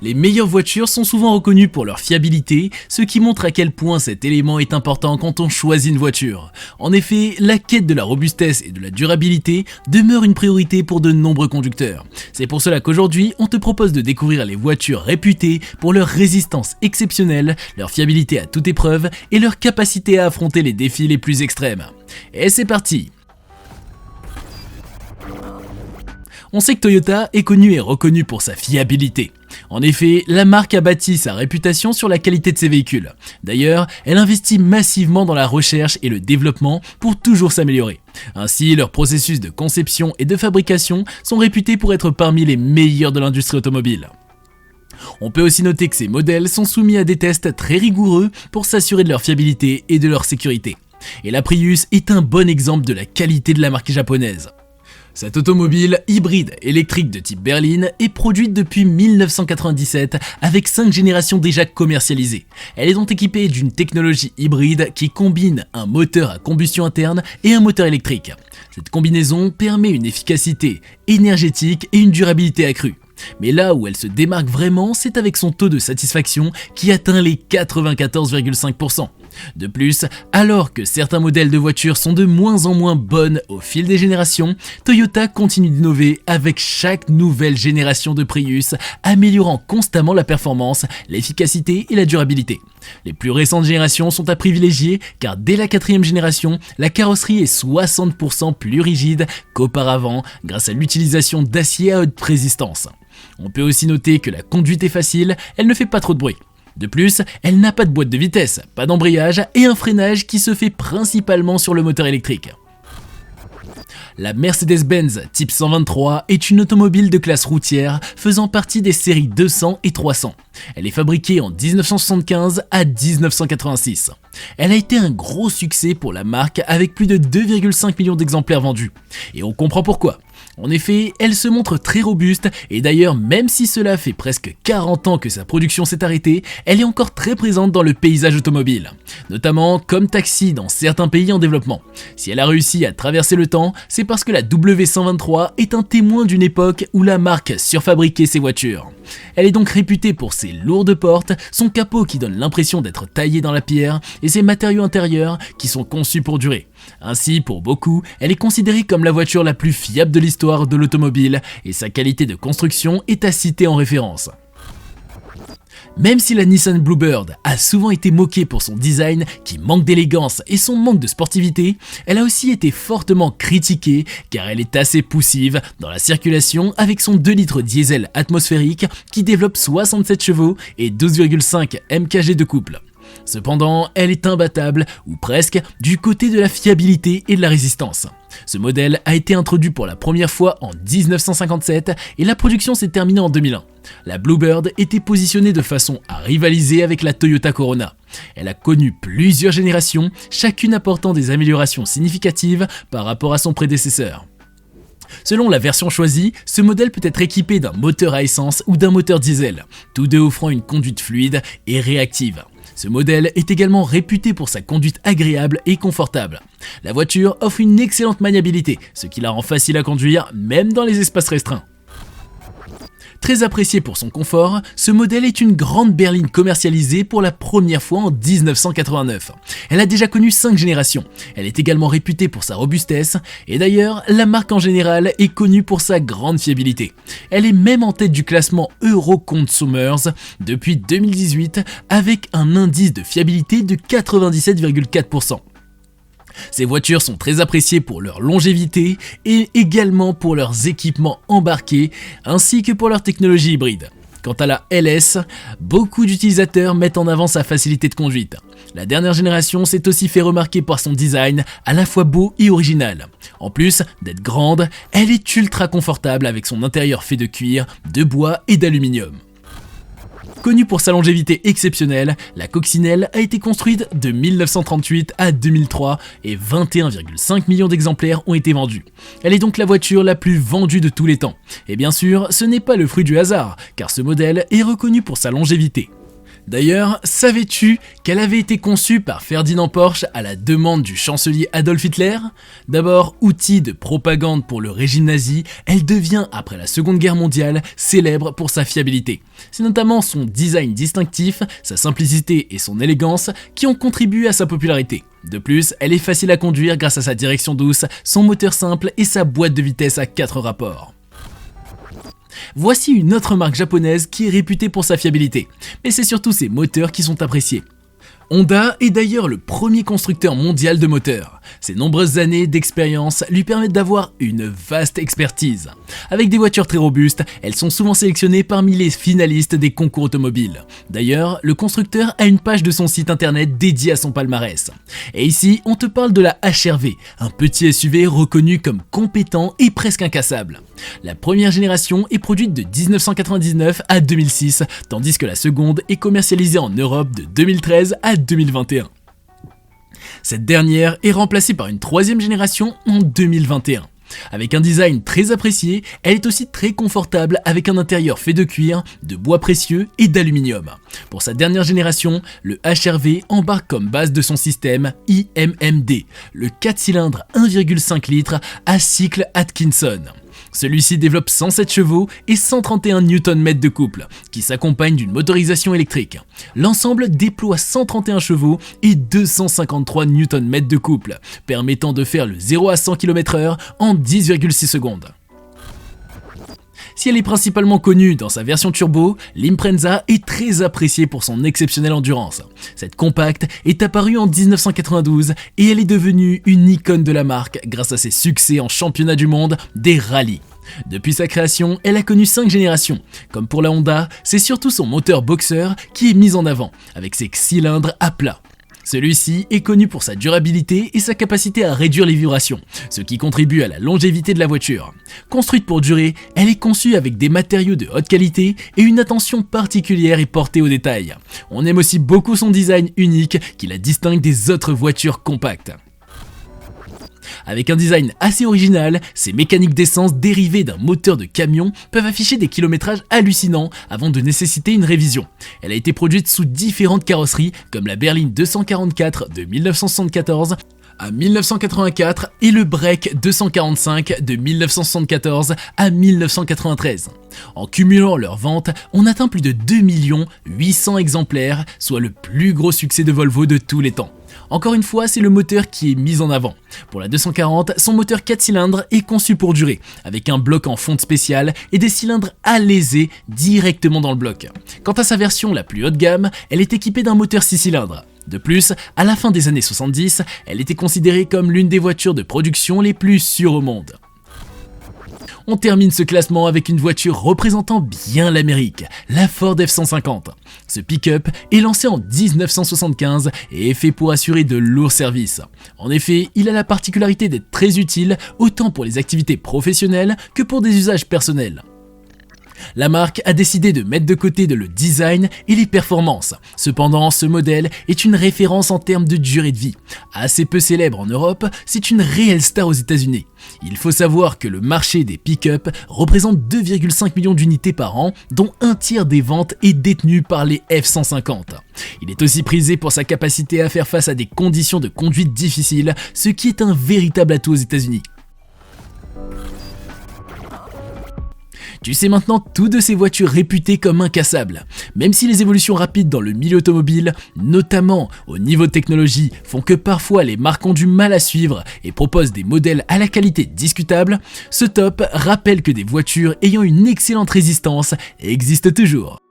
Les meilleures voitures sont souvent reconnues pour leur fiabilité, ce qui montre à quel point cet élément est important quand on choisit une voiture. En effet, la quête de la robustesse et de la durabilité demeure une priorité pour de nombreux conducteurs. C'est pour cela qu'aujourd'hui, on te propose de découvrir les voitures réputées pour leur résistance exceptionnelle, leur fiabilité à toute épreuve et leur capacité à affronter les défis les plus extrêmes. Et c'est parti! On sait que Toyota est connue et reconnue pour sa fiabilité. En effet, la marque a bâti sa réputation sur la qualité de ses véhicules. D'ailleurs, elle investit massivement dans la recherche et le développement pour toujours s'améliorer. Ainsi, leurs processus de conception et de fabrication sont réputés pour être parmi les meilleurs de l'industrie automobile. On peut aussi noter que ces modèles sont soumis à des tests très rigoureux pour s'assurer de leur fiabilité et de leur sécurité. Et la Prius est un bon exemple de la qualité de la marque japonaise. Cette automobile hybride électrique de type berline est produite depuis 1997 avec 5 générations déjà commercialisées. Elle est donc équipée d'une technologie hybride qui combine un moteur à combustion interne et un moteur électrique. Cette combinaison permet une efficacité énergétique et une durabilité accrue. Mais là où elle se démarque vraiment, c'est avec son taux de satisfaction qui atteint les 94,5%. De plus, alors que certains modèles de voitures sont de moins en moins bonnes au fil des générations, Toyota continue d'innover avec chaque nouvelle génération de Prius, améliorant constamment la performance, l'efficacité et la durabilité. Les plus récentes générations sont à privilégier car dès la 4e génération, la carrosserie est 60% plus rigide qu'auparavant grâce à l'utilisation d'acier à haute résistance. On peut aussi noter que la conduite est facile, elle ne fait pas trop de bruit. De plus, elle n'a pas de boîte de vitesse, pas d'embrayage et un freinage qui se fait principalement sur le moteur électrique. La Mercedes-Benz Type 123 est une automobile de classe routière faisant partie des séries 200 et 300. Elle est fabriquée en 1975 à 1986. Elle a été un gros succès pour la marque avec plus de 2,5 millions d'exemplaires vendus. Et on comprend pourquoi. En effet, elle se montre très robuste et d'ailleurs même si cela fait presque 40 ans que sa production s'est arrêtée, elle est encore très présente dans le paysage automobile, notamment comme taxi dans certains pays en développement. Si elle a réussi à traverser le temps, c'est parce que la W123 est un témoin d'une époque où la marque surfabriquait ses voitures. Elle est donc réputée pour ses lourdes portes, son capot qui donne l'impression d'être taillé dans la pierre et ses matériaux intérieurs qui sont conçus pour durer. Ainsi, pour beaucoup, elle est considérée comme la voiture la plus fiable de l'histoire de l'automobile et sa qualité de construction est à citer en référence. Même si la Nissan Bluebird a souvent été moquée pour son design qui manque d'élégance et son manque de sportivité, elle a aussi été fortement critiquée car elle est assez poussive dans la circulation avec son 2 litres diesel atmosphérique qui développe 67 chevaux et 12,5 mpg de couple. Cependant, elle est imbattable, ou presque, du côté de la fiabilité et de la résistance. Ce modèle a été introduit pour la première fois en 1957 et la production s'est terminée en 2001. La Bluebird était positionnée de façon à rivaliser avec la Toyota Corona. Elle a connu plusieurs générations, chacune apportant des améliorations significatives par rapport à son prédécesseur. Selon la version choisie, ce modèle peut être équipé d'un moteur à essence ou d'un moteur diesel, tous deux offrant une conduite fluide et réactive. Ce modèle est également réputé pour sa conduite agréable et confortable. La voiture offre une excellente maniabilité, ce qui la rend facile à conduire même dans les espaces restreints. Très apprécié pour son confort, ce modèle est une grande berline commercialisée pour la première fois en 1989. Elle a déjà connu 5 générations. Elle est également réputée pour sa robustesse et d'ailleurs, la marque en général est connue pour sa grande fiabilité. Elle est même en tête du classement Euroconsumers depuis 2018 avec un indice de fiabilité de 97,4%. Ces voitures sont très appréciées pour leur longévité et également pour leurs équipements embarqués ainsi que pour leur technologie hybride. Quant à la LS, beaucoup d'utilisateurs mettent en avant sa facilité de conduite. La dernière génération s'est aussi fait remarquer par son design à la fois beau et original. En plus d'être grande, elle est ultra confortable avec son intérieur fait de cuir, de bois et d'aluminium. Connue pour sa longévité exceptionnelle, la coccinelle a été construite de 1938 à 2003 et 21,5 millions d'exemplaires ont été vendus. Elle est donc la voiture la plus vendue de tous les temps. Et bien sûr, ce n'est pas le fruit du hasard, car ce modèle est reconnu pour sa longévité. D'ailleurs, savais-tu qu'elle avait été conçue par Ferdinand Porsche à la demande du chancelier Adolf Hitler? D'abord outil de propagande pour le régime nazi, elle devient, après la Seconde Guerre mondiale, célèbre pour sa fiabilité. C'est notamment son design distinctif, sa simplicité et son élégance qui ont contribué à sa popularité. De plus, elle est facile à conduire grâce à sa direction douce, son moteur simple et sa boîte de vitesse à 4 rapports. Voici une autre marque japonaise qui est réputée pour sa fiabilité, mais c'est surtout ses moteurs qui sont appréciés. Honda est d'ailleurs le premier constructeur mondial de moteurs. Ses nombreuses années d'expérience lui permettent d'avoir une vaste expertise. Avec des voitures très robustes, elles sont souvent sélectionnées parmi les finalistes des concours automobiles. D'ailleurs, le constructeur a une page de son site internet dédiée à son palmarès. Et ici, on te parle de la HR-V, un petit SUV reconnu comme compétent et presque incassable. La première génération est produite de 1999 à 2006, tandis que la seconde est commercialisée en Europe de 2013 à 2021. Cette dernière est remplacée par une troisième génération en 2021. Avec un design très apprécié, elle est aussi très confortable avec un intérieur fait de cuir, de bois précieux et d'aluminium. Pour sa dernière génération, le HR-V embarque comme base de son système IMMD, le 4 cylindres 1,5 litres à cycle Atkinson. Celui-ci développe 107 chevaux et 131 Nm de couple, qui s'accompagne d'une motorisation électrique. L'ensemble déploie 131 chevaux et 253 Nm de couple, permettant de faire le 0 à 100 km/h en 10,6 secondes. Si elle est principalement connue dans sa version turbo, l'Impreza est très appréciée pour son exceptionnelle endurance. Cette compacte est apparue en 1992 et elle est devenue une icône de la marque grâce à ses succès en championnat du monde des rallyes. Depuis sa création, elle a connu 5 générations. Comme pour la Honda, c'est surtout son moteur Boxer qui est mis en avant, avec ses cylindres à plat. Celui-ci est connu pour sa durabilité et sa capacité à réduire les vibrations, ce qui contribue à la longévité de la voiture. Construite pour durer, elle est conçue avec des matériaux de haute qualité et une attention particulière est portée aux détails. On aime aussi beaucoup son design unique qui la distingue des autres voitures compactes. Avec un design assez original, ces mécaniques d'essence dérivées d'un moteur de camion peuvent afficher des kilométrages hallucinants avant de nécessiter une révision. Elle a été produite sous différentes carrosseries comme la berline 244 de 1974 à 1984 et le Break 245 de 1974 à 1993. En cumulant leurs ventes, on atteint plus de 2 800 000 exemplaires, soit le plus gros succès de Volvo de tous les temps. Encore une fois, c'est le moteur qui est mis en avant. Pour la 240, son moteur 4 cylindres est conçu pour durer, avec un bloc en fonte spéciale et des cylindres alésés directement dans le bloc. Quant à sa version la plus haut de gamme, elle est équipée d'un moteur 6 cylindres. De plus, à la fin des années 70, elle était considérée comme l'une des voitures de production les plus sûres au monde. On termine ce classement avec une voiture représentant bien l'Amérique, la Ford F-150. Ce pick-up est lancé en 1975 et est fait pour assurer de lourds services. En effet, il a la particularité d'être très utile autant pour les activités professionnelles que pour des usages personnels. La marque a décidé de mettre de côté le design et les performances. Cependant, ce modèle est une référence en termes de durée de vie. Assez peu célèbre en Europe, c'est une réelle star aux États-Unis. Il faut savoir que le marché des pick-up représente 2,5 millions d'unités par an, dont un tiers des ventes est détenu par les F-150. Il est aussi prisé pour sa capacité à faire face à des conditions de conduite difficiles, ce qui est un véritable atout aux États-Unis. Tu sais maintenant tout de ces voitures réputées comme incassables. Même si les évolutions rapides dans le milieu automobile, notamment au niveau de technologie, font que parfois les marques ont du mal à suivre et proposent des modèles à la qualité discutable, ce top rappelle que des voitures ayant une excellente résistance existent toujours.